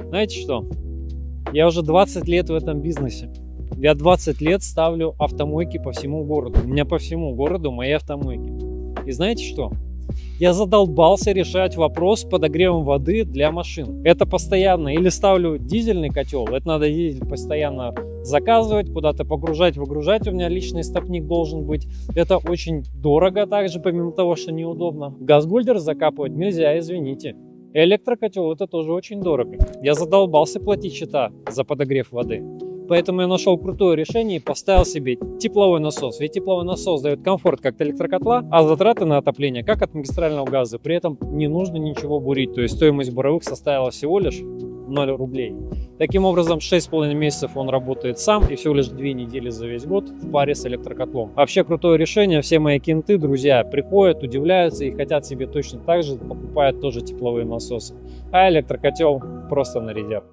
Знаете что? Я уже 20 лет в этом бизнесе. Я 20 лет ставлю автомойки по всему городу. У меня по всему городу мои автомойки. И знаете что? Я задолбался решать вопрос с подогревом воды для машин. Это постоянно. Или ставлю дизельный котел, это надо ездить постоянно, заказывать, куда-то погружать, выгружать. У меня личный стопник должен быть. Это очень дорого также, помимо того, что неудобно. Газгольдер закапывать нельзя, извините. Электрокотел — это тоже очень дорого. Я задолбался платить счета за подогрев воды. Поэтому я нашел крутое решение и поставил себе тепловой насос. Ведь тепловой насос дает комфорт как от электрокотла, а затраты на отопление как от магистрального газа. При этом не нужно ничего бурить. То есть стоимость буровых составила всего лишь 0 рублей. Таким образом, 6,5 месяцев он работает сам и всего лишь 2 недели за весь год в паре с электрокотлом. Вообще крутое решение. Все мои кенты, друзья, приходят, удивляются и хотят себе точно так же, покупают тоже тепловые насосы. А электрокотел просто на резерв.